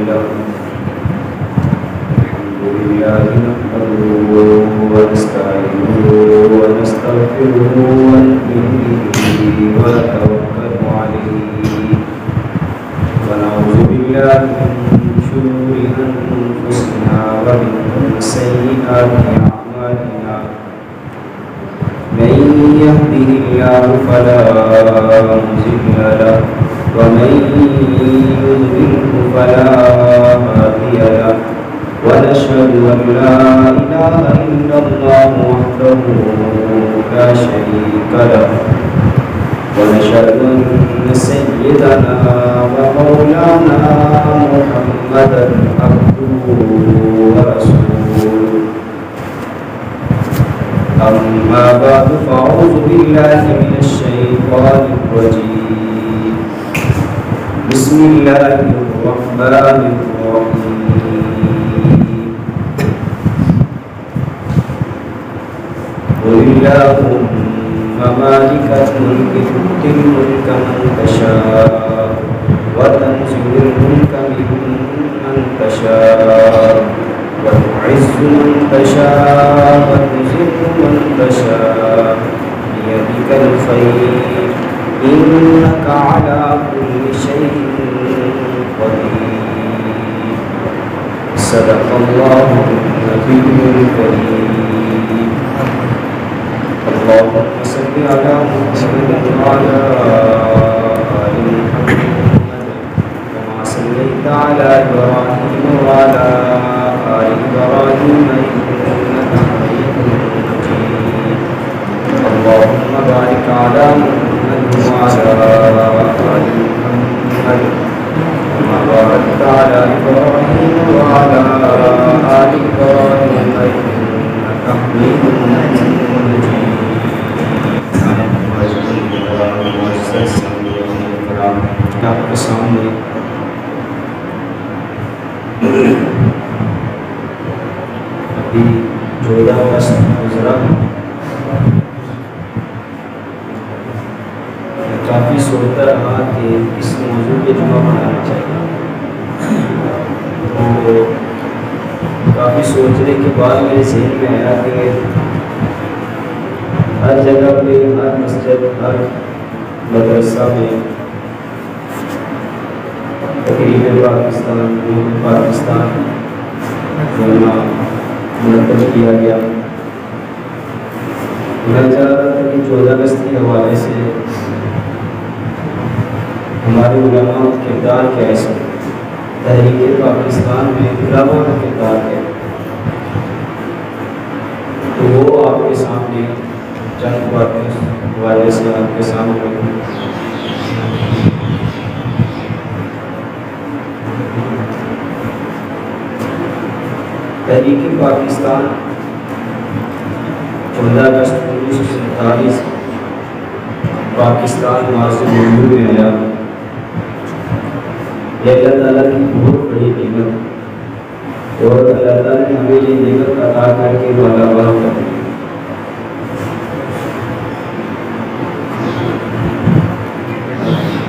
له الحمد لله نحمده ونستعينه ونستغفره ونؤمن به ونتوكل عليه ونعوذ بالله من شرور أنفسنا ومن سيئات أعمالنا من يهده الله فلا مضل له ومن يضلله فلا هادي له ونشهد أن لا إله إلا الله وحده لا شريك له ونشهد أن سيدنا ومولانا محمدا عبده ورسوله أما بعد فأعوذ بالله من الشيطان الرجيم بسم الله الرحمن الرحيم قل اللهم مالك الملك تؤتي الملك من تشاء وتنزع الملك ممن تشاء وتعز من تشاء وتذل من تشاء بيدك الخير إنك على كل شيء قدير صدق الله النبي الكريم اللهم صل على محمد وعلى آل محمد كما صليت على إبراهيم وعلى آل إبراهيم إنك حميد مجيد اللهم بارك على محمد وعلى آل محمد كما باركت على إبراهيم وعلى آل إبراهيم إنك حميد مجيد آپ کے سامنے ابھی 14 اگست گزرا، کافی سوچتا رہا کہ اس موضوع پہ جمعہ پڑھانا چاہیے، تو کافی سوچنے کے بعد میرے ذہن میں آیا کہ ہر جگہ پہ، ہر مسجد، ہر مدرسہ میں تقریب پاکستان، پاکستان منعقد کیا گیا۔ میں چاہ رہا تھا کہ 14 اگست کے حوالے سے ہمارے علماء کا کردار کیا ہے، تحریک پاکستان میں علماء کا کردار ہے، تو وہ آپ کے سامنے چند باتیں حوالے سے آپ کے سامنے رکھوں۔ تحریک پاکستان 14 اگست 1947 پاکستان معاصر اردو میں آیا۔ یہ اللہ تعالیٰ کی بہت بڑی نعمت، اور اللہ تعالیٰ نے ہمیں یہ نعمت عطا کر کے مالا مال کر دی۔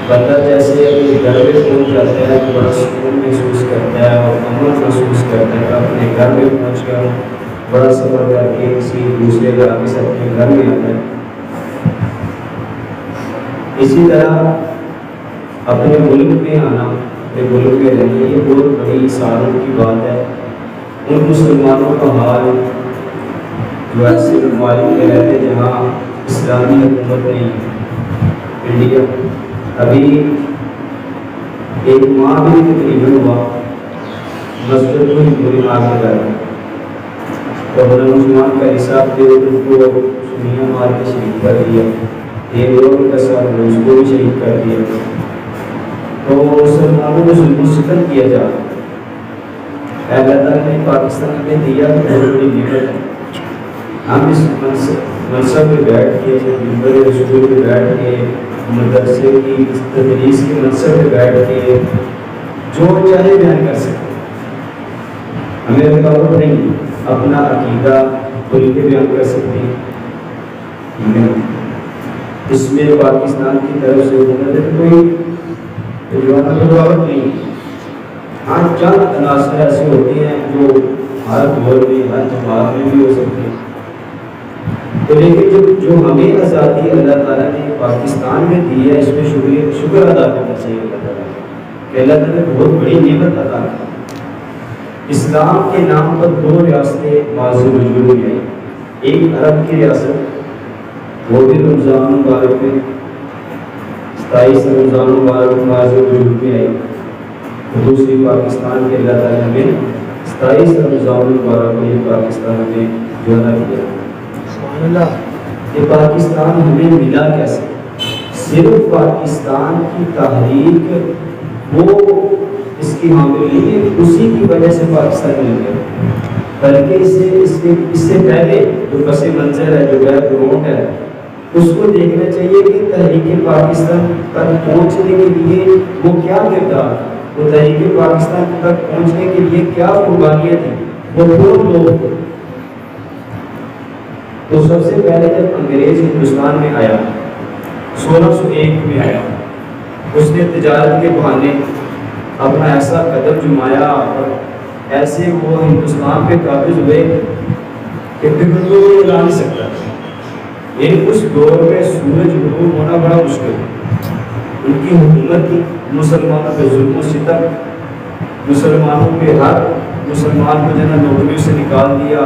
بندہ جیسے اپنے گھر میں پہنچ جاتا ہے تو بڑا سکون محسوس کرتا ہے اور امن محسوس کرتا ہے، اپنے گھر میں پہنچ کر بڑا سفر کر کے کسی دوسرے علاقے سے اپنے گھر میں آتا ہے۔ اسی طرح اپنے ملک میں آنا، اپنے ملک میں رہنا، یہ بہت بڑی سعادت کی بات ہے۔ ان مسلمانوں کا حال جو ایسے ممالک میں رہتے جہاں اسلامی حکومت نہیں، انڈیا ابھی ایک ماہ بھی تقریباً ہوا مسجد کو ہندو نماز میں گئے، اور مسلمان کا حساب دے ان کو سنیا مار کے شہید کر دیا، ایک لوگ کا ساتھ اس کو بھی شہید کر دیا، تو مسلمانوں کو ظلم و ستم کیا جا رہا۔ اللہ تعالیٰ نے پاکستان میں دیا بہت بڑی نعمت ہے، ہم اس منصب میں بیٹھ کے، ممبر رسول میں بیٹھ کے، مدرسے کی تدریس کے منصب میں بیٹھ کے جو چاہے بیان کر سکتے، ہمیں رکاوٹ نہیں، اپنا عقیدہ کھل کے بیان کر سکتے ہیں۔ اس میں پاکستان کی طرف سے حکومت کوئی رکاوٹ نہیں، ہاں چند عناصر ایسے ہوتے ہیں جو ہر دور میں ہر جماعت میں بھی ہو سکتے ہیں، تو لیکن جو ہمیں آزادی اللہ تعالیٰ نے پاکستان میں دی ہے، اس میں شکر ادا کرنا چاہیے اللہ تعالیٰ کہ اللہ تعالیٰ نے بہت بڑی نعمت عطا کی۔ اسلام کے نام پر 2 ریاستیں معزز وجود میں آئی، ایک عرب کی ریاست وہ بھی رمضان مبارک میں 27 رمضان مبارک معزز وجود میں آئی، دوسری پاکستان کے اللہ تعالیٰ نے 27 رمضان مبارک میں پاکستان میں جو نہ کیا۔ یہ پاکستان ہمیں ملا کیسے؟ صرف پاکستان کی تحریک وہ اس کی حامل نہیں ہے، اسی کی وجہ سے پاکستان مل گیا، بلکہ اس سے پہلے جو پس منظر ہے، جو بیک گراؤنڈ ہے، اس کو دیکھنا چاہیے کہ تحریک پاکستان تک پہنچنے کے لیے وہ کیا کردار، وہ تحریک پاکستان تک پہنچنے کے لیے کیا قربانیاں تھیں، وہ کون لوگ تھے۔ تو سب سے پہلے جب انگریز ہندوستان میں آیا 1601 میں آیا، اس نے تجارت کے بہانے اپنا ایسا قدم جمایا اور ایسے وہ ہندوستان پہ قابض ہوئے کہ پھر وہ ہلا نہیں سکتا، یعنی اس دور میں سورج غروب ہونا بڑا مشکل ہے۔ ان کی حکومت تھی، مسلمانوں پہ ظلم و ستم، مسلمانوں پہ ہر مسلمان کو جنہوں نوکریوں سے نکال دیا،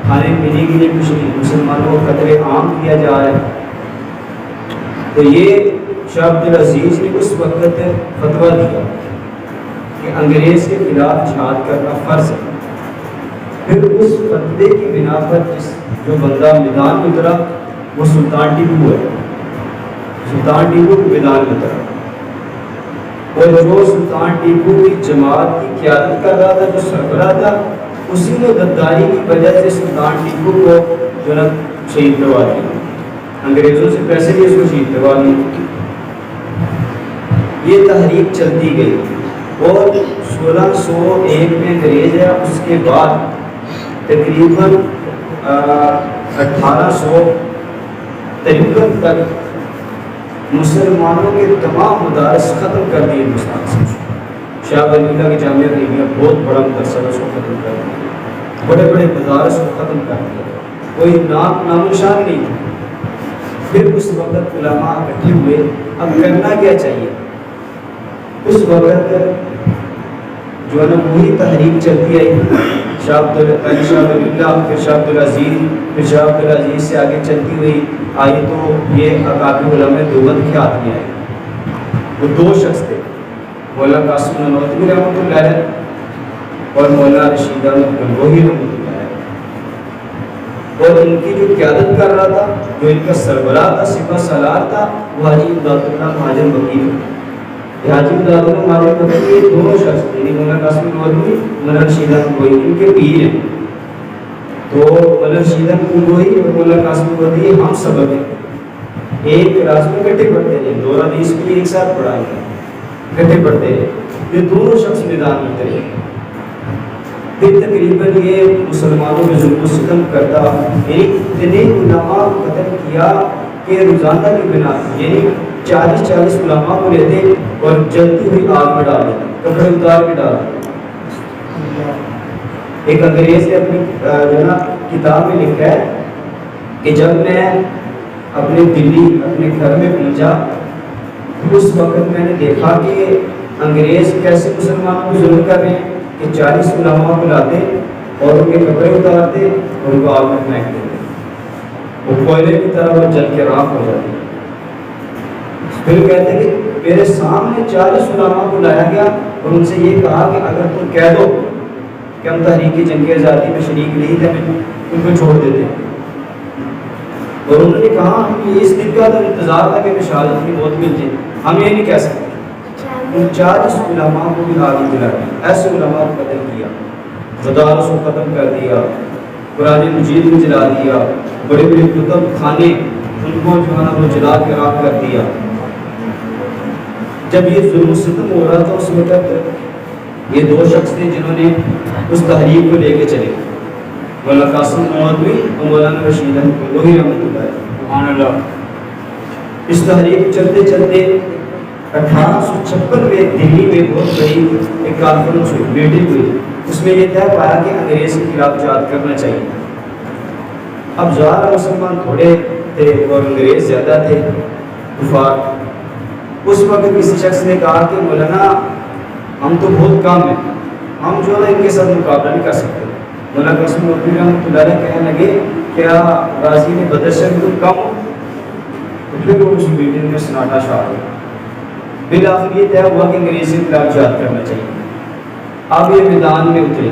کھانے پینے کے لیے کچھ نہیں، مسلمانوں کو قتل عام کیا جا رہا ہے۔ تو یہ شاہ عبد العزیز نے اس وقت فتویٰ دیا کہ انگریز کے خلاف جہاد کرنا فرض ہے۔ پھر اس فتوے کی بنا پر جو بندہ میدان میں اترا وہ سلطان ٹیپو ہے، سلطان ٹیپو میدان میں اترا، اور جو سلطان ٹیپو کی جماعت کی قیادت کر رہا تھا، جو سربراہ تھا، اسی نے غداری کی وجہ سے سلطان ٹیپو کو جو نا شہید کروا دیا، انگریزوں سے پیسے لیے اس کو شہید کروا دیا۔ یہ تحریک چلتی گئی اور 1601 میں انگریز ہے، اس کے بعد تقریباً 1853 تک مسلمانوں کے تمام مدارس ختم کر دیے ہندوستان سے۔ شاہ ولی اللہ کی جامعہ رحیمیہ بہت بڑا مدرسہ ہے، اس کو ختم کر دیا، بڑے بڑے مدارس کو ختم کر دیا، کوئی نام نشان نہیں تھا۔ پھر اس وقت علماء اکٹھے ہوئے، اب کرنا کیا چاہیے؟ اس وقت جو ہے نا وہی تحریک چلتی آئی، شاہ ولی اللہ، پھر شاہ عبد العزیز، پھر شاہ عبد العزیز سے آگے چلتی ہوئی آئی تو یہ اکابر علماء دیوبند کے ہاتھ میں آئے۔ وہ 2 شخص تھے، مولانا قاسم نانوتوی رحمۃ اللہ علیہ اور مولانا رشید احمد گنگوہی رحمۃ اللہ علیہ، اور ان کی جو قیادت کر رہا تھا، جو ان کا سربراہ تھا، سپہ سالار تھا، وہ حاجی امداد اللہ مہاجر وکیل تھا۔ حاجی امداد اللہ مہاجر وکیل یہ 2 شخص تھے، یعنی مولانا قاسم نانوتوی، مولانا رشید احمد گنگوہی، ان کے پیر ہیں۔ تو مولانا رشید احمد گنگوہی اور مولانا قاسم نانوتوی ہم سبب ہیں، ایک کلاس میں اکٹھے پڑھتے تھے، 2 حدیث بھی ایک ساتھ پڑھائیں گے، اکٹھے پڑھتے ہیں۔ یہ 2 شخص میدان میں اترے، پھر تقریباً یہ مسلمانوں میں ظلم و ستم کرتا، یعنی اتنے علماء کو قتل کیا کہ روزانہ کی بنا یعنی 40 علماء کو لیتے اور جلتی ہوئی آگ میں ڈال دیتے، کپڑے اتار کے ڈال دیتے۔ ایک انگریز نے اپنی جو نا کتاب میں لکھا ہے کہ جب میں اپنے دلی اپنے گھر میں پہنچا، اس وقت میں نے دیکھا کہ انگریز کیسے مسلمانوں کو ظلم کر رہے ہیں کہ 40 علماء کو لاتے اور ان کے کپڑے اتارتے اور ان کو آگ میں پھینک دیتے، وہ کوئلے کی طرح وہ جل کے راکھ ہو جاتے۔ پھر کہتے ہیں کہ میرے سامنے 40 علماء کو لایا گیا اور ان سے یہ کہا کہ اگر تم کہہ دو کہ ہم تحریک جنگ آزادی میں شریک نہیں تھے، ان کو چھوڑ دیتے۔ اور انہوں نے کہا ہم اس دن کا تو انتظار تھا کہ شہادت کی موت مل جائے، ہم یہ نہیں کہہ سکتے۔ ان 40 علماء کو بھی آگ جلا دیا، ایسے علماء کو قتل کیا، مدارس کو ختم کر دیا، قرآن مجید کو جلا دیا، بڑے بڑے کتب خانے ان کو جو ہے نا وہ جلا کے راکھ کر دیا۔ جب یہ ظلم و ستم ہو رہا تھا اس وقت یہ 2 شخص تھے جنہوں نے اس تحریک کو لے کے چلے، مولانا قاسم نانوتوی اور مولانا رشید احمد گنگوہی رحمۃ اللہ علیہ۔ سبحان اللہ۔ اس تحریک چلتے چلتے 1856 میں دلی میں بہت بڑی ایک کانفرنس ہوئی، میٹنگ ہوئی، اس میں یہ طے پایا کہ انگریز کے خلاف جہاد کرنا چاہیے۔ اب ظاہر مسلمان تھوڑے تھے اور انگریز زیادہ تھے کفار۔ اس وقت کسی شخص نے کہا کہ مولانا ہم تو بہت کم ہیں، ہم جو ہے ان کے ساتھ مقابلہ نہیں کر سکتے۔ مولانا قاسم نورپوری رحمۃ اللہ علیہ کہنے لگے کیا غازی نے بدر سے بھی کم ہو؟ تو پھر وہ اس میٹنگ میں سناٹا چھا گیا۔ بالآخر یہ طے ہوا کہ انگریز کے خلاف جہاد کرنا چاہیے۔ اب یہ میدان میں اترے۔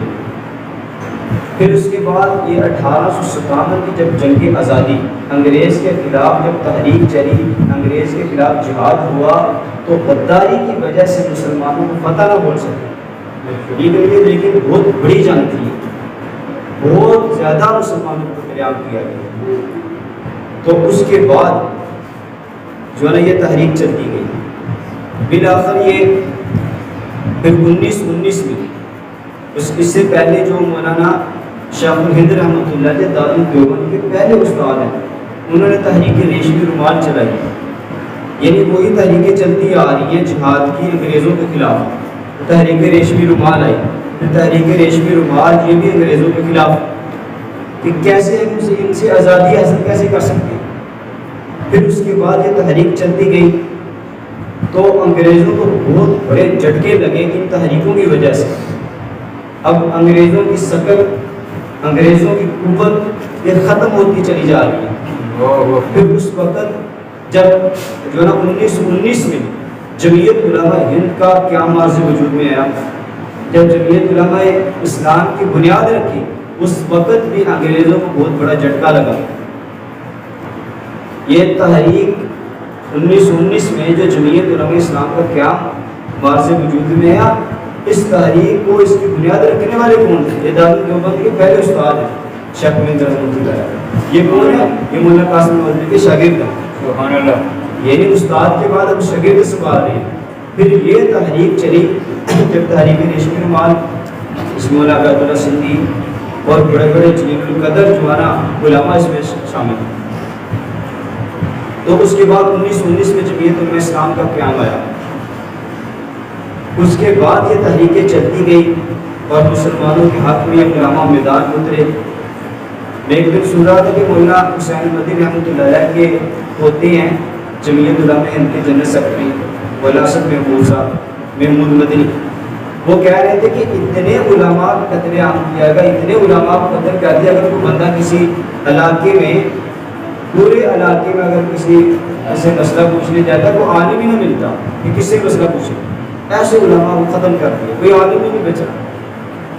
پھر اس کے بعد یہ 1857 کی جب جنگ آزادی، انگریز کے خلاف جب تحریک چلی، انگریز کے خلاف جہاد ہوا، تو غداری کی وجہ سے مسلمانوں کو فتح نہ بول سکے، لیکن بہت بڑی جنگ تھی، بہت زیادہ مسلمانوں کو قتل عام کیا گیا۔ تو اس کے بعد جو ہے نا یہ تحریک چلتی گئی۔ بالآخر یہ پھر 1919 میں اس سے پہلے جو مولانا شیخ الہند رحمۃ اللہ علیہ دارالدیوبند کے پہلے استاد ہیں، انہوں نے تحریک ریشمی رومال چلائی، یعنی وہی تحریکیں چلتی آ رہی ہیں جہاد کی انگریزوں کے خلاف۔ تحریک ریشمی رومال آئی، پھر تحریک ریشمی رومال یہ بھی انگریزوں کے خلاف کہ کیسے ان سے آزادی حاصل کیسے کر سکتے۔ پھر اس کے بعد یہ تحریک چلتی گئی تو انگریزوں کو بہت بڑے جھٹکے لگے ان تحریکوں کی وجہ سے۔ اب انگریزوں کی شکل، انگریزوں کی قوت یہ ختم ہوتی چلی جا رہی ہے۔ پھر اس وقت جب جو ہے نا 1919 میں جمعیت علماء ہند کا قیام عرض وجود میں آیا، جب جمعیت علماء اسلام کی بنیاد رکھی، اس وقت بھی انگریزوں کو بہت بڑا جھٹکا لگا۔ یہ تحریک 1919 میں جو جمعیت علماء اسلام کا قیام عرض وجود میں آیا، اس تحریک کو اس کی بنیاد رکھنے والے کون تھے؟ یہ دارالدیوبند کے پہلے استاد ہیں شیخ الہند رحمۃ اللہ علیہ۔ یہ کون ہے؟ یہ مولانا قاسم نورپوری کے شاگرد ہیں، سبحان اللہ، یعنی استاد کے بعد اب شاگرد سنبھال رہے ہیں۔ پھر یہ تحریک چلی، جب تحریک ریشمی رومال اس میں مولانا عبداللہ سندھی اور بڑے بڑے جلیل القدر جو ہے نا علماء اس میں شامل ہیں۔ تو اس کے بعد 1919 میں جمعیت علماء اسلام کا قیام آیا۔ اس کے بعد یہ تحریکیں چلتی گئی اور مسلمانوں کے حق میں علماء میدان اترے۔ ایک دن سن رہا تھا کہ مولانا حسین مدنی رحمۃ اللہ علیہ کے ہوتے ہیں جمعیت علماء ہند کے جنرل سیکرٹری مولانا اسد محمود مدنی، وہ کہہ رہے تھے کہ اتنے علماء قتل عام کیا گیا، اتنے علماء کو قتل کر دیا۔ اگر کوئی بندہ کسی علاقے میں، پورے علاقے میں اگر کسی سے مسئلہ پوچھنے جاتا ہے، وہ عالم ہی نہ ملتا کہ کس سے مسئلہ پوچھے، ایسے علماء کو ختم کر دیا، کوئی عالم ہی نہیں بچا،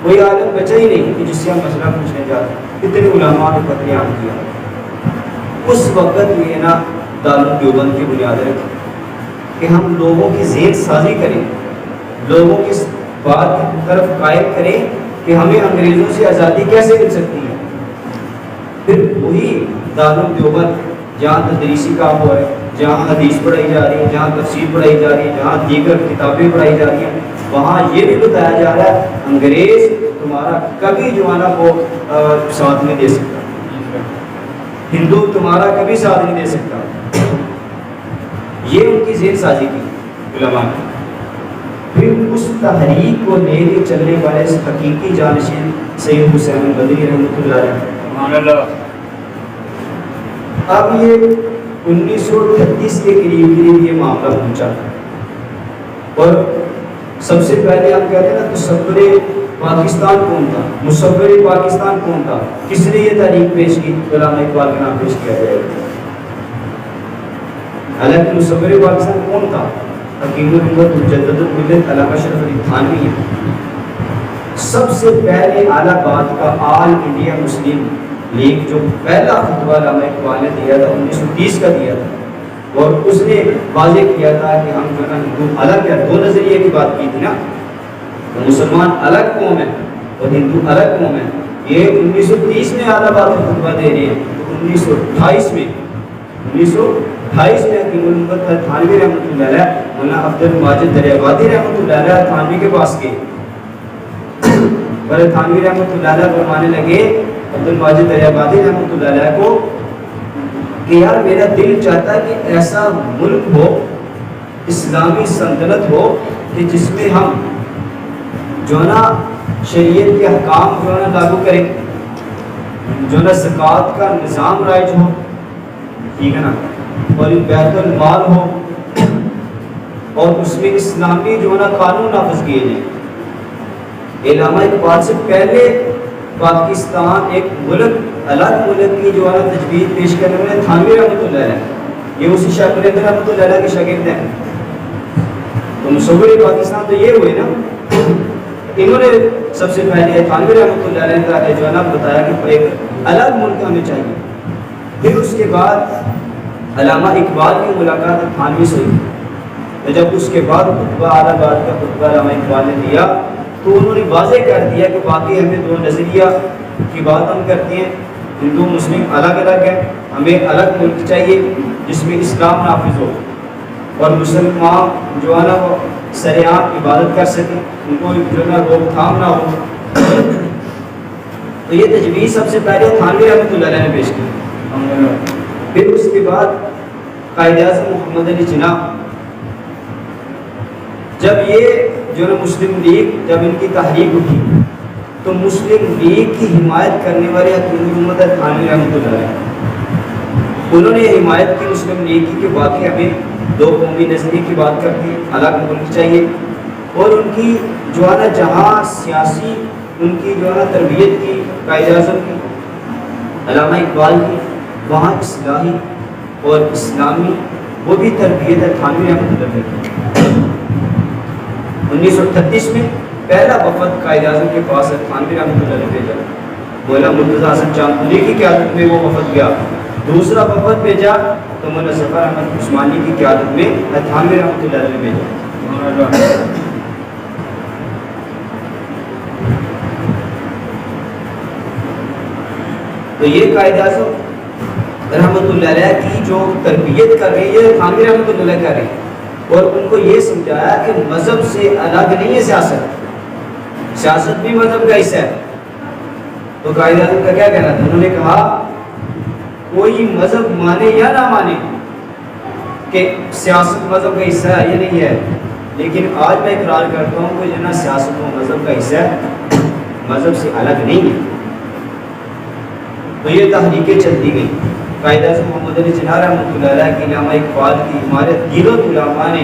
کوئی عالم بچا ہی نہیں کہ جس سے ہم مسئلہ پوچھنے جاتے۔ اتنے علماء کو قتل عام کیا۔ اس وقت یہ نا دارالدیوبند کی بنیاد رکھی کہ ہم لوگوں کی ذہن سازی کریں، لوگوں کی بات کی طرف قائل کریں کہ ہمیں انگریزوں سے آزادی کیسے مل سکتی ہے۔ پھر وہی دارالدیوبند جہاں تدریسی کام ہو رہا ہے، جہاں حدیث پڑھائی جا رہی ہے، جہاں تفسیر پڑھائی جا رہی ہے، جہاں دیگر کتابیں پڑھائی جا رہی ہیں، وہاں یہ بھی بتایا جا رہا ہے انگریز تمہارا کبھی جو ہے نا وہ ساتھ نہیں دے سکتا، ہندو تمہارا کبھی ساتھ نہیں دے سکتا۔ یہ ان کی ذہن سازی کی علماء نے۔ پھر اس تحریک کو لے کے چلنے والے اس حقیقی جانشین سید حسین مدنی رحمۃ اللہ علیہ، اب یہ 1938 کے قریب یہ معاملہ پہنچا، اور سب سے پہلے ہم کہتے ہیں نا تصور پاکستان کون تھا، مصور پاکستان کون تھا، کس نے یہ تحریک پیش کی؟ علامہ اقبال کا نام پیش کیا جائے گا۔ حالانکہ مصور پاکستان کون تھا؟ حکیم الامت مجدد الملت علامہ اشرف علی تھانوی ہے۔ سب سے پہلے اعلی بات کا آل انڈیا مسلم لیگ جو پہلا خطبہ علامہ اقبال نے دیا تھا 1930 کا دیا تھا، اور اس نے واضح کیا تھا کہ ہم جو ہے نا ہندو الگ ہے، دو نظریے کی بات کی تھی نا، مسلمان الگ قوم ہے اور ہندو الگ قوم ہے۔ یہ 1930 میں اعلی بات کا خطبہ دے رہے ہیں، تو 1928 میں حکیم الامت تھانوی رحمۃ اللہ علیہ مولانا عبد الماجد دریابادی رحمۃ اللہ علیہ تھانوی کے پاس گئے، پر تھانوی رحمۃ اللہ علیہ فرمانے لگے عبد الماجد دریابادی رحمۃ اللہ علیہ کو کہ یار میرا دل چاہتا ہے کہ ایسا ملک ہو اسلامی سلطنت ہو کہ جس میں ہم جو نا شریعت کے احکام جو نا لاگو کریں، جو نا زکوٰۃ کا نظام رائج ہو، ٹھیک ہے نا، اور بیت المال ہو، اور اس میں اسلامی جو نا قانون نافذ کیے جائیں۔ علامہ اقبال سے پہلے پاکستان ایک ملک، الگ ملک کی جو ہے نا تجویز پیش کرنے والے تھانوی رحمۃ اللہ علیہ، یہ اسی شاہ ولی اللہ رحمۃ اللہ علیہ کے شاگرد ہیں۔ تو مصور پاکستان تو یہ ہوئے نا، انہوں نے سب سے پہلے تھانوی رحمۃ اللہ علیہ کا جو ہے نا بتایا کہ ایک الگ ملک ہمیں چاہیے۔ پھر اس کے بعد علامہ اقبال کی ملاقات تھانوی سے ہوئی، تو جب اس کے بعد خطبہ اعلیٰ بات کا خطبہ علامہ اقبال نے دیا تو انہوں نے واضح کر دیا کہ واقعی ہمیں دو نظریہ کی بات ہم کرتے ہیں، ہندو مسلم الگ الگ ہیں، ہمیں الگ ملک چاہیے جس میں اسلام نافذ ہو اور مسلمان جو ہے نا وہ سریعان عبادت کر سکیں، ان کو جو ہے نا روک تھام نہ ہو۔ تو یہ تجویز سب سے پہلے تھانوی رحمۃ اللہ علیہ نے پیش کی۔ پھر اس کے بعد قائد اعظم محمد علی جناح، جب یہ جو نا مسلم لیگ جب ان کی تحریک اٹھی تو مسلم لیگ کی حمایت کرنے والے حکیم محمد تھانوی رحمۃ اللہ علیہ، انہوں نے حمایت کی مسلم لیگ کی کہ واقعی ہمیں دو قومی نظریے کی بات کرتی ہیں، الگ ملک چاہیے، اور ان کی جو ہے نا جہاں سیاسی ان کی جو ہے نا تربیت کی قائد اعظم کی علامہ اقبال کی، وہاں اصلاحی اور اسلامی وہ بھی تربیت ہے تھانوی رحمۃ اللہ علیہ کی۔ 1938 میں پہلا وفد قائد اعظم کے پاس تھانوی رحمۃ اللہ علیہ بھیجا، مولانا مرتضیٰ حسن چاندپوری کی قیادت میں وہ وفد گیا۔ دوسرا وفد بھیجا تو مولانا ظفر احمد عثمانی کی قیادت میں تھانوی رحمۃ اللہ علیہ بھیجا۔ تو یہ قائد اعظم رحمۃ اللہ علیہ کی جو تربیت کر رہی ہے تھانوی رحمۃ اللہ علیہ کر رہی ہے، اور ان کو یہ سمجھایا کہ مذہب سے الگ نہیں ہے سیاست، سیاست بھی مذہب کا حصہ ہے۔ تو قائد اعظم کا کیا کہنا تھا؟ انہوں نے کہا کوئی مذہب مانے یا نہ مانے کہ سیاست مذہب کا حصہ ہے یا نہیں ہے، لیکن آج میں اقرار کرتا ہوں کہ جو نا سیاست و مذہب کا حصہ ہے، مذہب سے الگ نہیں ہے۔ تو یہ تحریکیں چلتی گئی، قائد اعظم محمد علی جناح رحمۃ اللہ علیہ کی، علامہ اقبال کی حمایت دیگر علماء نے،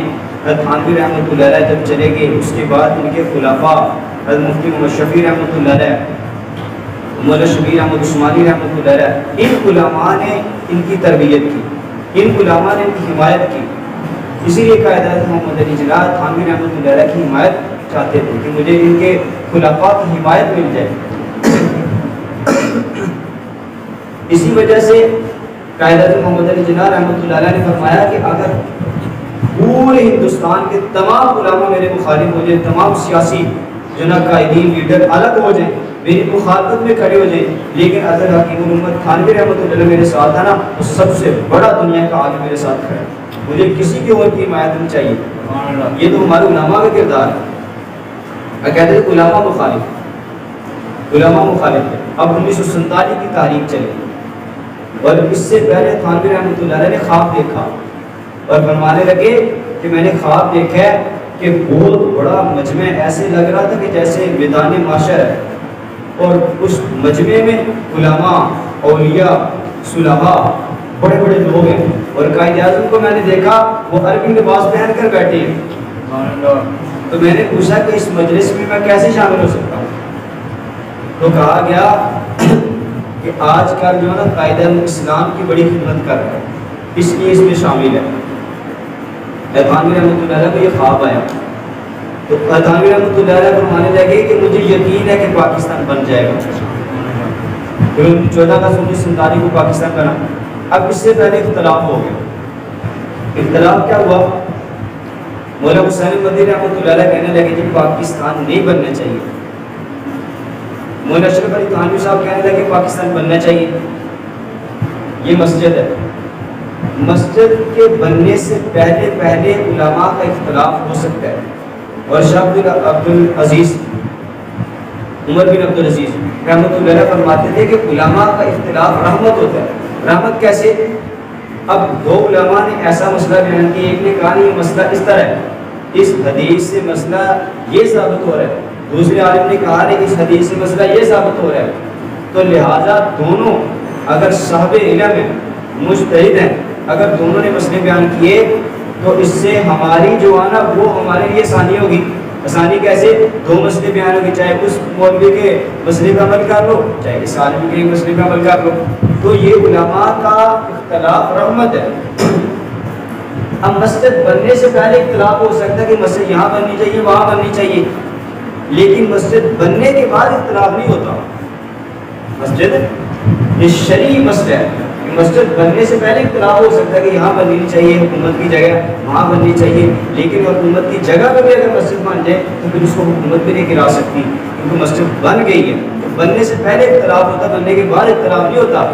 تھانوی رحمۃ اللہ علیہ جب چلے گئے اس کے بعد ان کے خلفاء مفتی محمد شفیع رحمۃ اللہ علیہ، مولانا شبیر احمد عثمانی رحمۃ اللہ علیہ، ان علماء نے ان کی تربیت کی، ان علماء نے ان کی حمایت کی۔ اسی لیے قائد اعظم محمد علی جناح تھانوی رحمۃ اللہ علیہ کی حمایت چاہتے تھے کہ مجھے ان کے خلفاء کی حمایت مل جائے۔ اسی وجہ سے قائد اعظم محمد علی جناح رحمۃ اللہ علیہ نے فرمایا کہ اگر پورے ہندوستان کے تمام علماء میرے مخالف ہو جائیں، تمام سیاسی جو نا قائدین لیڈر الگ ہو جائیں، میری مخالفت میں کھڑے ہو جائیں، لیکن اگر حکیم الامت تھانوی رحمۃ اللہ علیہ میرے ساتھ ہے نا تو سب سے بڑا دنیا کا عالم میرے ساتھ کھڑا ہے، مجھے کسی کے اور کی حمایت نہیں چاہیے۔ یہ تو ہمارے علماء کا کردار ہے۔ کہتے ہیں علماء مخالف، علماء مخالف ہے۔ اب 1947 کی تاریخ چلی، اور اس سے پہلے تھانوی رحمۃ اللہ علیہ نے خواب دیکھا اور فرمانے لگے کہ میں نے خواب دیکھا ہے کہ بہت بڑا مجمع ایسے لگ رہا تھا کہ جیسے میدان محشر ہے، اور اس مجمع میں علماء، اولیاء، صلحاء، بڑے بڑے لوگ ہیں، اور قائد اعظم کو میں نے دیکھا وہ عربی لباس پہن کر بیٹھے ہیں۔ تو میں نے پوچھا کہ اس مجلس میں کیسے شامل ہو سکتا ہوں؟ تو کہا گیا کہ آج کل جو ہے نا قائد اعظم اسلام کی بڑی خدمت کر رہا ہے، اس لیے اس میں شامل ہے۔ تھانوی رحمۃ اللہ علیہ کو یہ خواب آیا تو تھانوی رحمۃ اللہ علیہ فرمانے لگے کہ مجھے یقین ہے کہ پاکستان بن جائے گا۔ 14 اگست 1947 کو پاکستان بنا۔ اب اس سے پہلے اختلاف ہو گیا۔ اختلاف کیا ہوا؟ مولانا حسین مدنی رحمۃ اللہ علیہ کہنے لگے کہ پاکستان نہیں بننا چاہیے، مولانا اشرف علی تھانوی صاحب کہنے لگے پاکستان بننا چاہیے، یہ مسجد ہے، مسجد کے بننے سے پہلے پہلے علماء کا اختلاف ہو سکتا ہے۔ اور شاہ عبد العزیز، عمر بن عبد العزیز رحمۃ اللہ علیہ فرماتے تھے کہ علماء کا اختلاف رحمت ہوتا ہے۔ رحمت کیسے؟ اب دو علماء نے ایسا مسئلہ بیان کیا، ایک نے کہا نہیں یہ مسئلہ اس طرح ہے، اس حدیث سے مسئلہ یہ ثابت ہو رہا ہے، دوسرے عالم نے کہا ہے اس حدیث سے مسئلہ یہ ثابت ہو رہا ہے، تو لہٰذا دونوں اگر صاحب علم ہیں، مجتہد ہیں، اگر دونوں نے مسئلے بیان کیے تو اس سے ہماری جو ہے نا وہ ہمارے لیے آسانی ہوگی۔ آسانی کیسے؟ دو مسئلے بیان ہوگی، چاہے اس مولوی کے مسئلے پہ عمل کر لو چاہے اس عالم کے مسئلے پہ عمل کر لو، تو یہ علماء کا اختلاف رحمت ہے۔ اب مسجد بننے سے پہلے اختلاف ہو سکتا ہے کہ مسجد یہاں بننی چاہیے وہاں بننی چاہیے، لیکن مسجد بننے کے بعد اختلاف نہیں ہوتا۔ مسجد یہ شرعی مسئلہ ہے، مسجد بننے سے پہلے اختلاف ہو سکتا ہے کہ یہاں بننی چاہیے حکومت کی جگہ، وہاں بننی چاہیے، لیکن حکومت کی جگہ پہ بھی اگر مسجد بن جائے تو پھر اس کو حکومت بھی نہیں گرا سکتی، کیونکہ مسجد بن گئی ہے۔ بننے سے پہلے اختلاف ہوتا، بننے کے بعد اختلاف نہیں ہوتا۔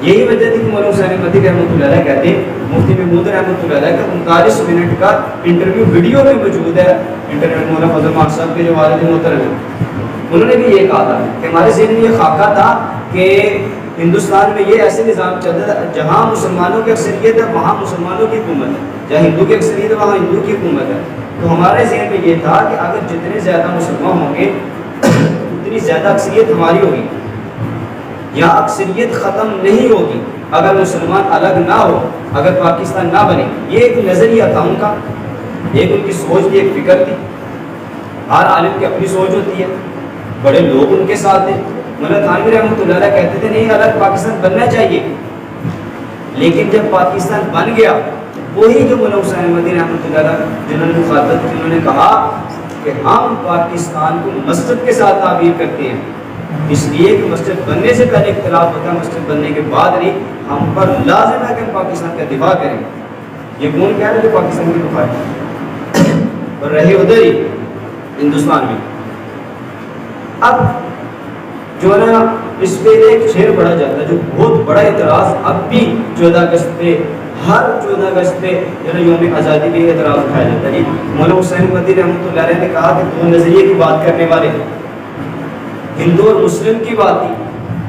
یہی وجہ تھی کہ مولانا حسین مدنی رحمۃ اللہ علیہ کہتے ہیں، مفتی محمود رحمۃ اللہ علیہ کا 39 منٹ کا انٹرویو ویڈیو میں موجود ہے، انٹرویو مولانا فضل ماں صاحب کے جو والد محترم ہیں، انہوں نے بھی یہ کہا تھا کہ ہمارے ذہن میں یہ خاکہ تھا کہ ہندوستان میں یہ ایسے نظام چلتا تھا جہاں مسلمانوں کی اکثریت ہے وہاں مسلمانوں کی حکومت ہے، جہاں ہندو کی اکثریت ہے وہاں ہندو کی حکومت ہے۔ تو ہمارے ذہن میں یہ تھا کہ اگر جتنے زیادہ مسلمان ہوں گے اتنی زیادہ اکثریت ہماری ہوگی، یا اکثریت ختم نہیں ہوگی اگر مسلمان الگ نہ ہو، اگر پاکستان نہ بنے۔ یہ ایک نظریہ تھا ان کا، ایک ان کی سوچ تھی، ایک فکر تھی۔ ہر عالم کی اپنی سوچ ہوتی ہے، بڑے لوگ ان کے ساتھ تھے۔ مولانا تھانوی رحمۃ اللہ علیہ کہتے تھے نہیں الگ پاکستان بننا چاہیے، لیکن جب پاکستان بن گیا وہی جو مولانا حسین مدنی رحمۃ اللہ علیہ جنہوں نے مخاطب انہوں نے کہا کہ ہم پاکستان کو مسجد کے ساتھ تعبیر کرتے ہیں، اس لیے کہ مسجد بننے سے پہلے اختلاف ہوتا ہے، مسجد بننے کے بعد نہیں۔ ہم پر لازم ہے کہ ہم پاکستان کا دفاع کریں۔ یہ کون کہہ رہے جو پاکستان کی دفاع ہے اور رہے ادھر ہی ہندوستان میں۔ اب جو ہے نا اس پہ ایک شعر پڑھا جاتا ہے جو بہت بڑا اعتراض اب بھی 14 اگست پہ، ہر 14 اگست پہ جو ہے یوم آزادی پہ اعتراض اٹھایا جاتا ہے۔ مولانا حسین مدنی رحمۃ اللہ علیہ نے کہا کہ دو نظریے کی بات کرنے والے ہندو اور مسلم کی بات تھی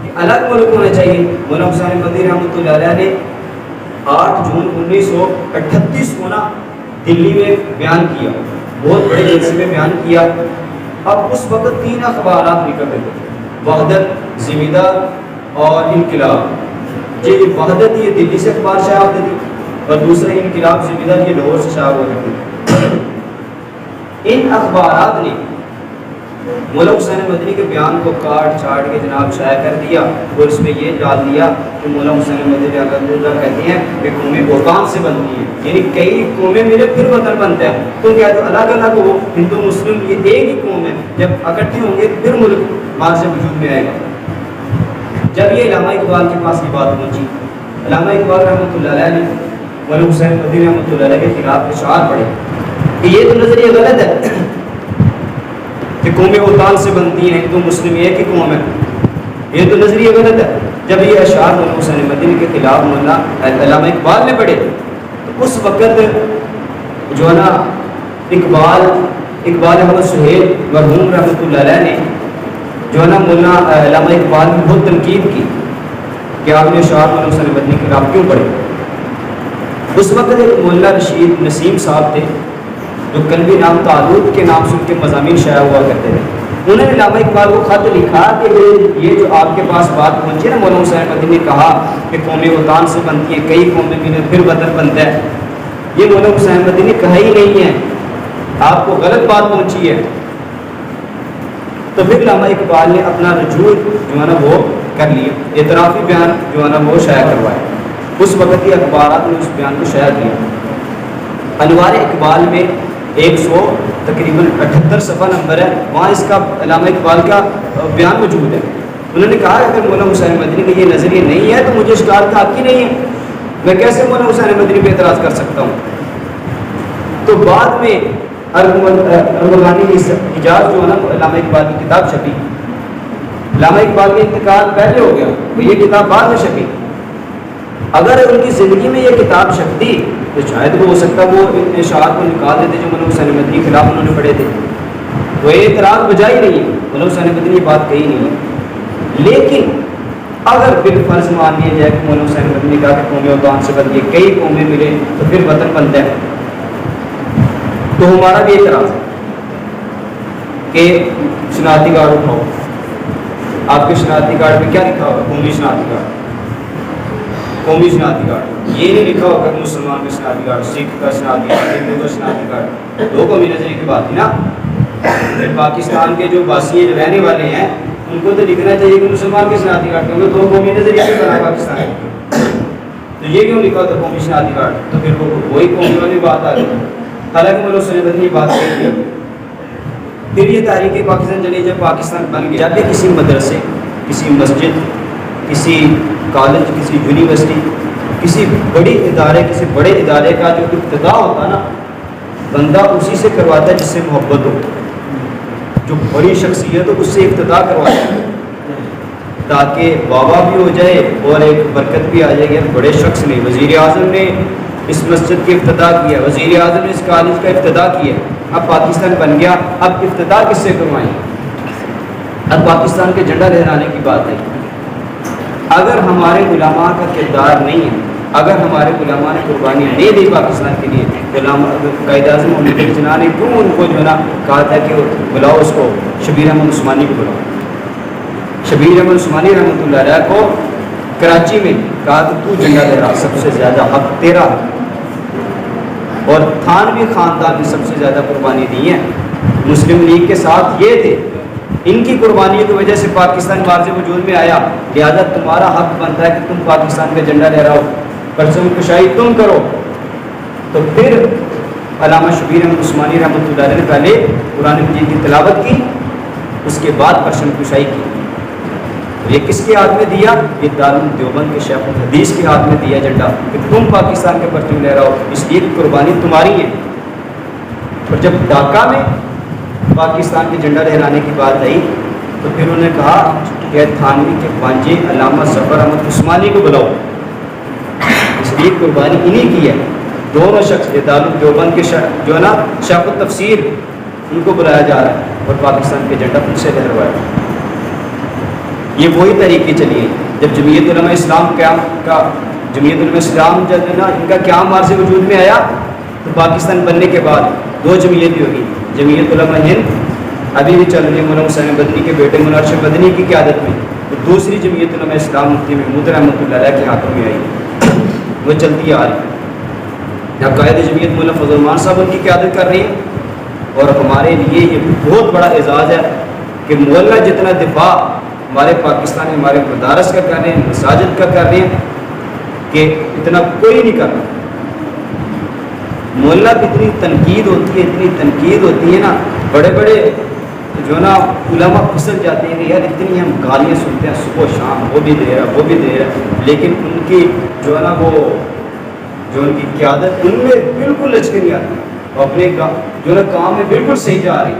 کہ الگ ملک ہونا چاہیے۔ مولانا حسین مدنی رحمۃ اللہ علیہ نے 8 جون 1938 کو نا دلی میں بیان کیا، بہت بڑے جلسے میں بیان کیا۔ اب اس وقت 3 اخبارات نکل رہے تھے، وحدت، زمیندار اور انقلاب۔ یہ وحدت یہ دلی سے اخبار شائع ہوتی تھی اور دوسرا انقلاب زمیندار یہ لاہور سے شائع ہوا کرتے تھے۔ ان اخبارات نے مولانا حسین مدنی کے بیان کو کاٹ چھاٹ کے جناب شائع کر دیا اور اس میں یہ ڈال دیا کہ مولانا حسین مدنی کہتے ہیں کہ قومیں اوطان سے بنتی ہیں، یعنی کئی قومیں ملے پھر وطن بنتا ہے۔ تم کیا جو الگ الگ ہو ہندو مسلم یہ ایک ہی قوم ہے، جب اکٹھے ہوں گے پھر ملک باہر سے وجود میں آئے گا۔ جب یہ علامہ اقبال کے پاس یہ بات پہنچی، علامہ اقبال رحمۃ اللہ علیہ نے مولانا حسین مدنی رحمۃ اللہ علیہ کے خلاف اشعار پڑھے کہ یہ تو نظریہ غلط ہے کہ قومیں اوطان سے بنتی ہیں، ہندو مسلم ایک ہی قوم ہے، یہ تو نظریہ غلط ہے۔ جب یہ اشعار مولانا حسین مدنی کے خلاف مولانا علامہ اقبال نے پڑھے تو اس وقت جو ہے نا اقبال احمد سہیل مرحوم رحمۃ اللہ علیہ نے جو ہے نا مولانا علامہ اقبال کی بہت تنقید کی کہ آپ نے اشعار مولانا حسین مدنی کے خلاف کیوں پڑھے۔ اس وقت ایک مولانا رشید نسیم صاحب تھے جو قلبی نام تعلق کے نام سے ان کے مضامین شائع ہوا کرتے تھے، انہوں نے علامہ اقبال کو خط لکھا کہ یہ جو آپ کے پاس بات پہنچی نا مولانا حسین مدنی نے کہا کہ قومیں اوطان سے بنتی ہیں، کئی قومیں ملیں پھر وطن بنتا ہے، یہ مولانا حسین مدنی نے کہا ہی نہیں ہے، آپ کو غلط بات پہنچی ہے۔ تو پھر علامہ اقبال نے اپنا رجوع جو ہے نا وہ کر لیا، اعترافی بیان جو ہے نا وہ شائع کروایا۔ اس وقت کی اخبارات نے اس بیان کو شائع کیا۔ انوار اقبال میں 100 تقریباً 78 صفحہ نمبر ہے، وہاں اس کا علامہ اقبال کا بیان موجود ہے۔ انہوں نے کہا کہ مولانا حسین مدنی کا یہ نظریہ نہیں ہے تو مجھے اشکال کا حق ہی نہیں ہے، میں کیسے مولانا حسین مدنی پہ اعتراض کر سکتا ہوں۔ تو بعد میں ارمغانی حجاز جو ہے نا علامہ اقبال کی کتاب چھپی، علامہ اقبال کا انتقال پہلے ہو گیا تو یہ کتاب بعد میں چھپی۔ اگر ان کی زندگی میں یہ کتاب چھپتی تو شاید وہ ہو سکتا وہ اشعار کو نکال دیتے جو مولانا حسین مدنی کے خلاف انہوں نے پڑھے تھے، وہ اعتراض بجا ہی نہیں ہے، مولانا حسین مدنی یہ بات کہی نہیں ہے۔ لیکن اگر بالفرض مان لیا جائے کہ مولانا حسین مدنی نے کہا کہ قومی اوطان سے بدلیے، کئی قومیں ملے تو پھر وطن بنتا ہے، تو ہمارا بھی اعتراض ہے کہ شناختی کارڈ اٹھاؤ، آپ کے شناختی کارڈ پہ کیا لکھا ہوگا؟ قومی شناختی کارڈ، قومی شناختی کارڈ، یہ نہیں لکھا ہوگا کہ مسلمان کا شناختی کارڈ، سکھ کا شناختی کارڈ، ہندو کا شناختی کارڈ، دو قومی نظریے کی بات ہے نا۔ پھر پاکستان کے جو باسی جو رہنے والے ہیں ان کو تو لکھنا چاہیے کہ مسلمان کے شناختی کارڈ، کیونکہ دو قومی نظریے سے بنا پاکستان، تو یہ کیوں لکھا ہوتا ہے قومی شناختی کارڈ؟ تو پھر وہی قومی والی بات آ گئی، حالانکہ مولانا حسین مدنی نے بات کہی تھی۔ پھر یہ تاریخ پاکستان چلی، جب پاکستان بن گیا، جب کسی مدرسے، کسی مسجد، کسی کالج، کسی یونیورسٹی، کسی بڑی ادارے، کسی بڑے ادارے کا جو ابتدا ہوتا نا، بندہ اسی سے کرواتا ہے جس سے محبت ہو، جو بڑی شخصیت ہو اس سے ابتدا کرواتا ہے، تاکہ بابا بھی ہو جائے اور ایک برکت بھی آ جائے گی۔ بڑے شخص نے، وزیر اعظم نے اس مسجد کی ابتدا کیا، وزیر اعظم نے اس کالج کا ابتدا کیا، اب پاکستان بن گیا، اب ابتدا کس سے کروائیں؟ اب پاکستان کے جھنڈا لہرانے کی بات ہے۔ اگر ہمارے علماء کا کردار نہیں ہے، اگر ہمارے علماء نے قربانی نہیں دی پاکستان کے لیے، قائد اعظم محمد علی جناح نے کیوں ان کو جو ہے نا کہا تھا کہ بلاؤ اس کو، شبیر احمد عثمانی کو بلاؤ، شبیر احمد عثمانی رحمۃ اللہ علیہ کو کراچی میں کہا کہ تو جھنڈا لہرا، سب سے زیادہ حق تیرا، اور تھانوی خاندان نے سب سے زیادہ قربانی دی ہے، مسلم لیگ کے ساتھ یہ تھے، ان کی قربانی کی وجہ سے پاکستان بارز وجود میں آیا، لہذا تمہارا حق بنتا ہے کہ تم پاکستان کا جھنڈا لہراؤ، پرچم کشائی تم کرو۔ تو پھر علامہ شبیر احمد عثمانی رحمۃ اللہ علیہ نے پہلے قرآن مجید کی تلاوت کی، اس کے بعد پرچم کشائی کی۔ یہ کس کے ہاتھ میں دیا؟ یہ دارالعلوم دیوبند کے شیخ الحدیث کے ہاتھ میں دیا جھنڈا کہ تم پاکستان کے پرچم لہراؤ، اس لیے قربانی تمہاری ہے۔ اور جب ڈھاکہ میں پاکستان کے جھنڈا لہرانے کی بات آئی تو پھر انہوں نے کہا کہ تھانوی کے بانجے علامہ ظفر احمد عثمانی کو بلاؤ، اس لیے قربانی انہی کی ہے۔ دونوں شخص دارالعلوم دیوبند کے جو ہے نا شیخ التفسیر، ان کو بلایا جا رہا ہے اور پاکستان کے جھنڈا ان سے لہروایا۔ یہ وہی طریقے چلیے جب جمعیت علماء اسلام جمعیت علماء اسلام جب نا ان کا قیام عارض وجود میں آیا تو پاکستان بننے کے بعد دو جمعیتیں ہوگی، جمعیت علماء ہند ابھی بھی چل رہی ہے مولانا حسین مدنی کے بیٹے مولانا ارشد مدنی کی قیادت میں، تو دوسری جمعیت علماء اسلام مفتی محمود رحمۃ اللہ علیہ کے ہاتھوں میں آئی، وہ چلتی آ رہی ہے۔ قائد جمعیت مولانا فضل الرحمان صاحب ان کی قیادت کر رہی ہیں، اور ہمارے لیے یہ بہت بڑا اعزاز ہے کہ مولانا جتنا دفاع ہمارے پاکستان ہمارے مدارس کا کر رہے ہیں، مساجد کا کر رہے ہیں، کہ اتنا کوئی نہیں کر رہا۔ مولانا کی اتنی تنقید ہوتی ہے نا، بڑے بڑے جو ہے نا علماء پھسل جاتے ہیں کہ یار اتنی ہم گالیاں سنتے ہیں صبح و شام، وہ بھی دے رہا، لیکن ان کی جو ہے نا وہ جو ان کی قیادت ان میں بالکل لچک نہیں آتی، اپنے جو ہے نا کام میں بالکل صحیح جا رہی،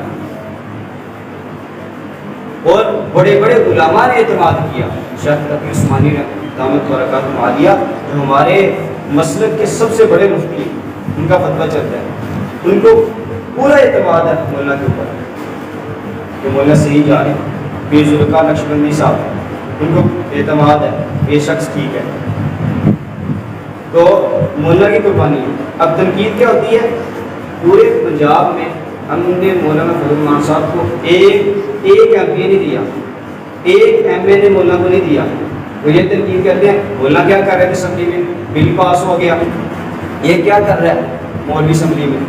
اور بڑے بڑے علماء نے اعتماد کیا۔ شیخ تقی عثمانی دامت برکاتہ عالیہ جو ہمارے مسلک کے سب سے بڑے مفتی ہیں، ان کا فتویٰ چلتا ہے، ان کو پورا اعتماد ہے مولانا کے اوپر کہ مولانا صحیح جا رہے ہیں۔ پیر ذوالفقار نقشبندی صاحب، ان کو اعتماد ہے یہ شخص ٹھیک ہے، تو مولانا کی قربانی ہے۔ اب تنقید کیا ہوتی ہے؟ پورے پنجاب میں ہم نے مولانا فضل الرحمان صاحب کو ایک ایم پی نہیں دیا، ایک ایم اے نے مولانا کو نہیں دیا، تو یہ تنقید کرتے ہیں مولانا کیا کر رہے تھے اسمبلی میں، بل پاس ہو گیا، یہ کیا کر رہا ہے مولوی اسمبلی میں،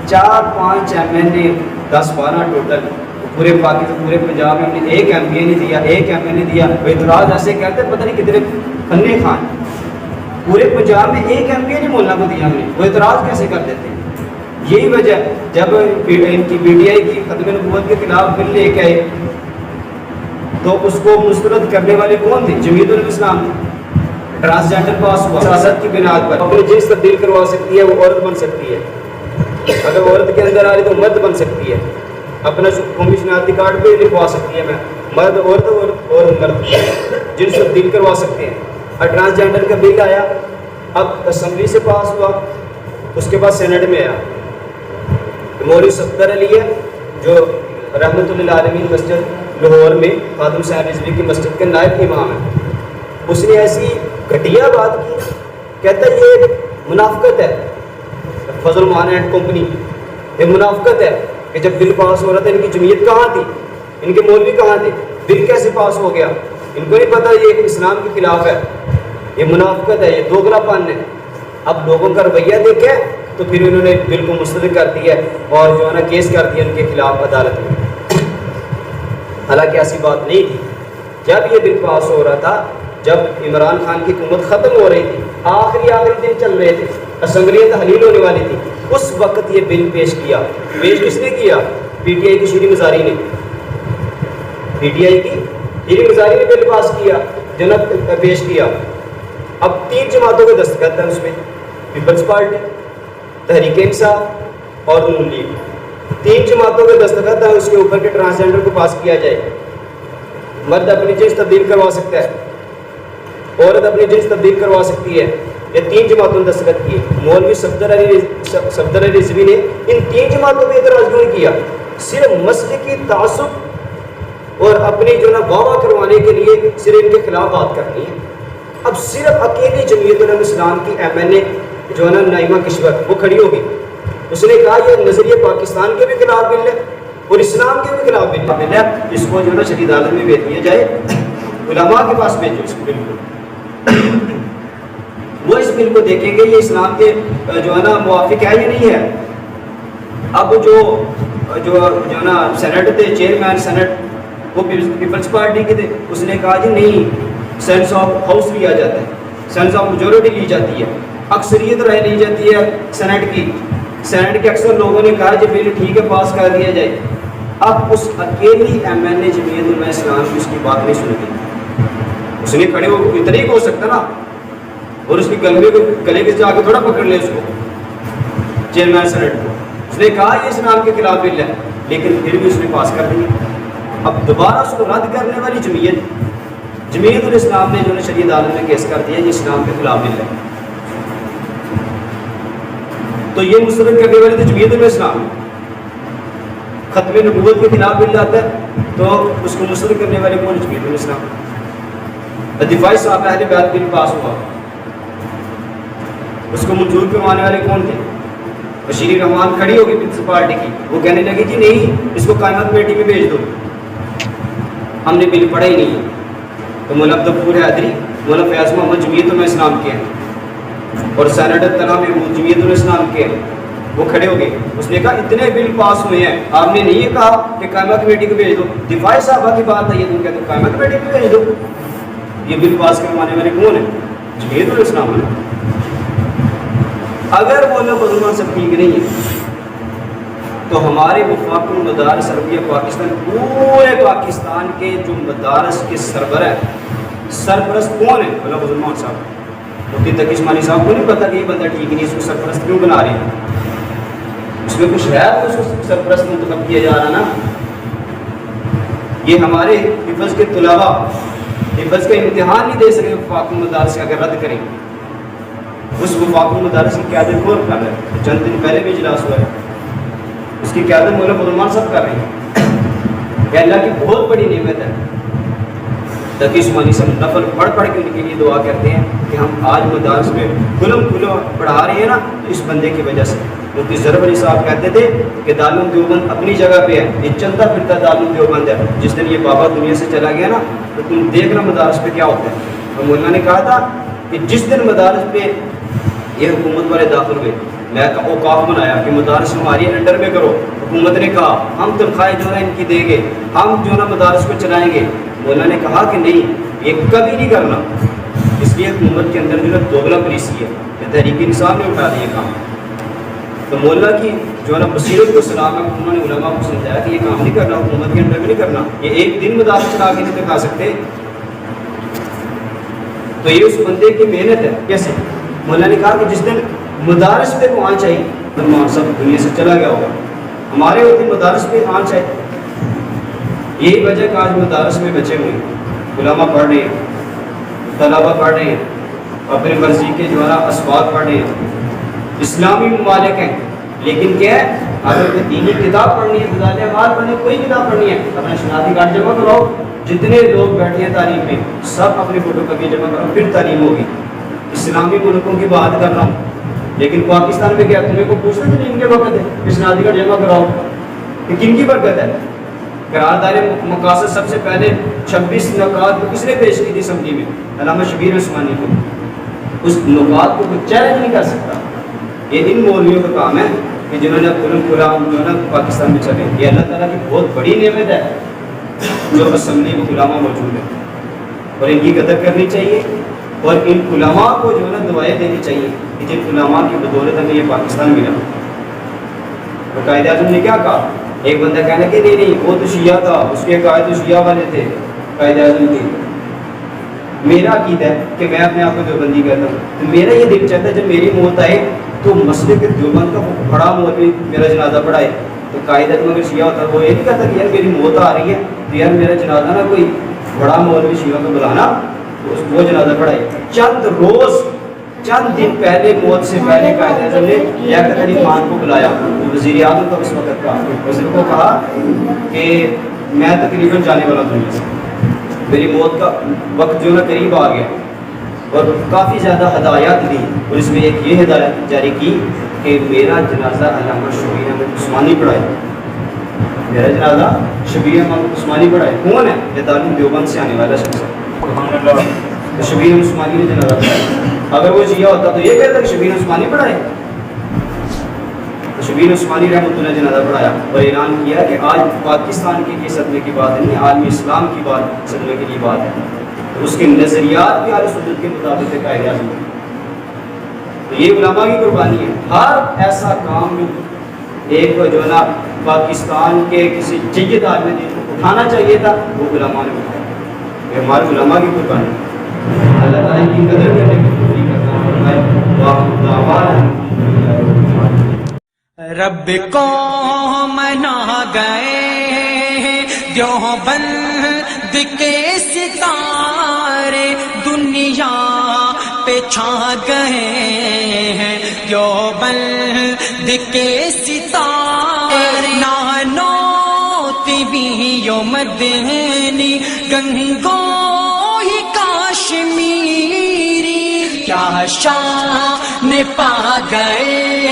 4-5 ایم اے نے 10-12 ٹوٹل پورے پاکستان پورے پنجاب میں ہم نے ایک ایم پی نہیں دیا، ایک ایم اے نہیں دیا۔ وہ اعتراض ایسے کرتے پتہ نہیں کتنے فنے خان، پورے پنجاب میں ایک ایم پی نہیں مولانا کو دیا ہم نے، وہ اعتراض کیسے کر دیتے ہیں؟ یہی وجہ جب ان کی پی ٹی آئی کی ختم نبوت کے خلاف بل لے کے آئے تو اس کو مسترد کرنے والے کون تھے؟ جمعیت علماء اسلام۔ ٹرانسجینڈر پاس ہوا سیاست کی بنیاد پر، اپنی جنس تبدیل کروا سکتی ہے، وہ عورت بن سکتی ہے، اگر عورت کے اندر آ رہی تو مرد بن سکتی ہے، اپنا قومی شناختی کارڈ پہ لکھوا سکتی ہے میں مرد عورت اور مرد جنس تبدیل کروا سکتے ہیں۔ اور ٹرانسجینڈر کا بل آیا، اب اسمبلی سے پاس ہوا، اس کے بعد سینٹ میں آیا، مولوی صفدر علی ہے جو رحمۃ اللہ عالمین مسجد لاہور میں خادم صاحب رضوی کی مسجد کے نائب امام ہیں، اس نے ایسی گھٹیا بات کی، کہتا ہے یہ منافقت ہے، فضل الرحمان اینڈ کمپنی، یہ منافقت ہے کہ جب بل پاس ہو رہا تھا ان کی جمعیت کہاں تھی، ان کے مولوی کہاں تھے، بل کیسے پاس ہو گیا، ان کو نہیں پتہ یہ اسلام کے خلاف ہے، یہ منافقت ہے، یہ دوگلا پن ہے۔ اب لوگوں کا رویہ دیکھے تو پھر انہوں نے بل کو مسترد کر دیا اور جو ہے نا کیس کر دیا ان کے خلاف عدالت میں، حالانکہ ایسی بات نہیں تھی۔ جب یہ بل پاس ہو رہا تھا، جب عمران خان کی حکومت ختم ہو رہی تھی، آخری دن چل رہے تھے، اسمبلی تحلیل ہونے والی تھی، اس وقت یہ بل پیش کیا۔ پیش کس نے کیا؟ پی ٹی آئی کی شیریں مزاری نے، پی ٹی آئی کی شیریں مزاری نے بل پاس کیا، جناب پیش کیا۔ اب 3 جماعتوں کے دستخط ہیں اس میں، پیپلز پارٹی، تحریک انصاف اور نون لیگ، 3 جماعتوں کے دستخط ہیں اس کے اوپر کہ ٹرانسجینڈر کو پاس کیا جائے۔ مرد اپنی جنس تبدیل کروا سکتا ہے، عورت اپنی جنس تبدیل کروا سکتی ہے، یہ 3 جماعتوں نے دستخط کیے۔ مولوی صفدر علی رضوی نے ان 3 جماعتوں پہ اعتراض کیوں کیا؟ صرف مسلکی تعصب اور اپنی جو نا واہ کروانے کے لیے صرف ان کے خلاف بات کرنی ہے۔ اب صرف اکیلی جمعیت علماء اسلام کی ایم این اے جو ہے نا نائمہ کشور، وہ کھڑی ہوگی، اس نے کہا یہ نظریہ پاکستان کے بھی خلاف بل ہے اور اسلام کے بھی خلاف بل ہے، اس کو جو ہے نا شدید عدالت میں بھیج دیا جائے، علماء کے پاس بھیجو اس بل کو۔ وہ اس بل کو دیکھیں گے یہ اسلام کے جو ہے نا موافق ہے یا نہیں ہے۔ اب جو ہے نا سینٹ تھے، چیئرمین سینٹ، وہ پیپلز پارٹی کے تھے، اس نے کہا جی نہیں، سینس آف ہاؤس لیا جاتا ہے، سینس آف میجورٹی لی جاتی ہے، اکثریت رائے لی جاتی ہے سینٹ کی۔ سینٹ کے اکثر لوگوں نے کہا جی بل ٹھیک ہے پاس کر دیا جائے۔ اب اس اکیلی ایم این اے جمعیت علماء اسلام کی اس کی بات نہیں سنتی، اس نے کھڑے ہو اتنا ہی ہو سکتا نا، اور اس کی گلے کے جا کے تھوڑا پکڑ لے اس کو، چیئرمین سینٹ کو۔ اس نے کہا یہ اسلام کے خلاف بل ہے، لیکن پھر بھی اس نے پاس کر دیا۔ اب دوبارہ اس کو رد کرنے والی جمعیت الاسلام نے جو ہے شریعت عدالت میں کیس کر دیا یہ اسلام کے خلاف بل ہے، تو یہ مسترد کرنے والے تھے جمعیت الاسلام۔ ختم نبوت کے خلاف بل آتا ہے تو اس کو مسترد کرنے والے کون؟ جمعیت الاسلام۔ دفاعی صاحب اہل بیت بل پاس ہوا، اس کو منظور کروانے والے کون تھے؟ بشیر رحمان کھڑی ہوگی پیپلز پارٹی کی، وہ کہنے لگی جی نہیں اس کو کائنات کمیٹی میں بھیج دو، ہم نے بل پڑھا ہی نہیں ہے۔ تو مولانا عبدالغفور حیدری، مولانا فیاض محمد جمعیت الاسلام کے ہیں اور سینیٹر طلحہ محمود جمعیت الاسلام کے ہیں، وہ کھڑے ہو گئے۔ اس نے کہا اتنے بل پاس ہوئے ہیں، آپ نے نہیں کہا کہ قائمہ کمیٹی کو بھیج دو، دفاعی صاحبہ کی بات ہے یہ، تم کہتے ہو قائمہ کمیٹی کو بھیج دو۔ یہ بل پاس کروانے والے کون ہیں؟ جمعیت الاسلام ہے۔ اگر مولانا فضل الرحمان صاحب ٹھیک نہیں ہے تو ہمارے وفاق المدارس عربیہ پاکستان، پورے پاکستان کے جو مدارس کے سرپرست کون ہیں؟ مولانا فضل الرحمان صاحب۔ مفتی تقی عثمانی صاحب کو نہیں پتا کہ یہ بندہ ٹھیک نہیں، اس کو سرپرست کیوں بنا رہے ہیں؟ اس میں کچھ ہے تو اس کو سرپرست منتخب کیا جا رہا نا۔ یہ ہمارے حفظ کے طلباء حفظ کا امتحان نہیں دے سکے وفاق المدارس کا اگر رد کریں۔ اس وفاق المدارس کی قیادت کون کر رہا ہے؟ چند دن پہلے بھی اجلاس ہوا ہے، اس کی قیادت مولانا فضل الرحمان صاحب کر رہے ہیں۔ کہ اللہ کی بہت بڑی نعمت ہے، تقی عثمانی صاحب نفل پڑھ پڑھ کے ان کے لیے دعا کرتے ہیں کہ ہم آج مدارس میں کھلم پڑھا رہے ہیں نا اس بندے کی وجہ سے۔ مفتی ظفر علی صاحب کہتے تھے کہ دارالعلوم دیوبند اپنی جگہ پہ ہے، یہ چلتا پھرتا دارالعلوم دیوبند ہے، جس دن یہ بابا دنیا سے چلا گیا نا تو تم دیکھنا مدارس پہ کیا ہوتا ہے۔ اور مولانا نے کہا تھا کہ جس دن مدارس پہ یہ حکومت والے داخل ہوئے، میں اوقاف بنایا کہ مدارس ہماری انڈر میں کرو، حکومت نے کہا ہم تنخواہیں جو ہے ان کی دیں گے، ہم جو ہے مدارس کو چلائیں گے۔ مولانا نے کہا کہ نہیں، یہ کبھی نہیں کرنا، اس لیے حکومت کے اندر جو ہے دوگلا پالیسی ہے، یہ تحریک انصاف نے اٹھا دیا کام۔ تو مولانا کی جو ہے نا بصیرت کو سلام ہے، انہوں نے علماء کو سمجھایا کہ یہ کام نہیں کرنا، حکومت کے انڈر میں نہیں کرنا، یہ ایک دن مدارس چلا کے نہیں دکھا سکتے۔ تو یہ اس بندے کی محنت ہے۔ کیسے؟ مولانا نے کہا کہ جس دن مدارس پہ پہنچ آئی تو سب دنیا سے چلا گیا ہوگا، ہمارے ہوتے مدارس پہ پہنچ آئے۔ یہی وجہ کہ آج مدارس میں بچے ہوئے علماء پڑھ رہے ہیں، طلبہ پڑھ رہے ہیں، اپنے مرضی کے جو ہے نا اسباق پڑھ رہے ہیں، اسلامی ممالک ہیں، لیکن کیا ہے اگر کوئی دینی کتاب پڑھنی ہے، فضائل اعمال پڑھنی ہے، کوئی کتاب پڑھنی ہے، اپنا شناختی کارڈ جمع کراؤ. جتنے لوگ بیٹھے ہیں تعلیم میں سب اپنی فوٹو کاپی جمع کراؤ، پھر تعلیم ہوگی. اسلامی ملکوں کی بات کر رہا ہوں، لیکن پاکستان میں کیا تمہیں کو پوچھنا کہ ان کے وقت ہے اسنادی کا جمع کراؤ کہ کن کی برکت ہے؟ قرارداد مقاصد سب سے پہلے 26 نکات کو کس نے پیش کی تھی اسمبلی میں؟ علامہ شبیر عثمانی کو. اس نکات کو کوئی چیلنج نہیں کر سکتا. یہ ان مولویوں کا کام ہے کہ جنہوں نے کھلا جو ہے نا پاکستان میں چلے. یہ اللہ تعالیٰ کی بہت بڑی نعمت ہے جو اسمبلی میں علماء موجود ہیں، اور ان کی قدر کرنی چاہیے. اور ان علماء کو جو ہے نا دعائیں دینی چاہیے کہ جن علماء کی بدولت ہمیں یہ پاکستان ملا. تو قائد اعظم نے کیا کہا؟ ایک بندہ کہنا کہ نہیں وہ تو شیعہ تھا، اس کے قائد تو شیعہ والے تھے. قائد اعظم کی میرا عقیدہ ہے کہ میں اپنے آپ کو دیوبندی کہتا ہوں. تو میرا یہ دل چاہتا ہے جب میری موت آئے تو مسجد کے دیوبند کا بڑا مولوی میرا جنازہ پڑھائے. تو قائد اعظم اگر شیعہ ہوتا وہ یہ نہیں کہتا کہ یار میری موت آ رہی ہے تو یار میرا جنازہ نا کوئی بڑا مولوی شیعہ کو بلانا تو وہ جنازہ پڑھائے. چند دن پہلے موت سے پہلے قائد اعظم نے لیاقت علی خان کو بلایا، وزیر اعظم کا اس وقت کا. اس کو کہا کہ میں تقریباً جانے والا دنیا سے، میری موت کا وقت جو ہے قریب آ گیا، اور کافی زیادہ ہدایات دی. اور اس میں ایک یہ ہدایت جاری کی کہ میرا جنازہ علامہ شبیر احمد عثمانی پڑھائے. میرا جنازہ شبیر احمد عثمانی پڑھائے. کون ہے؟ یہ دارالعلوم دیوبند سے آنے والا شخص ہے. شبیر احمد عثمانی نے جنازہ پڑھایا. اگر وہ شیعہ ہوتا تو یہ کہتا کہ شبیر عثمانی پڑھائے. شبیر عثمانی رحمۃ اللہ جنازہ پڑھایا اور اعلان کیا کہ آج پاکستان کے صدمے کی بات نہیں، عالم اسلام کی بات صدمے کے لیے بات ہے. اس کے نظریات بھی اہل سنت کے مطابق قائد اعظم. تو یہ علماء کی قربانی ہے. ہر ایسا کام ایک جو ہے نا پاکستان کے کسی جید آدمی نے اٹھانا چاہیے تھا، وہ علماء نے اٹھایا. یہ ہمارے علماء کی قربانی. اللہ تعالیٰ کی قدر کرنے کی توفیق عطا فرمائے. رب کو منا گئے دیوبند کے ستارے، دنیا پہ چھا گئے ہیں دیوبند کے ستارے. نانو تبی مدنی گنگو ہی کاشمیری، کیا شان پا گئے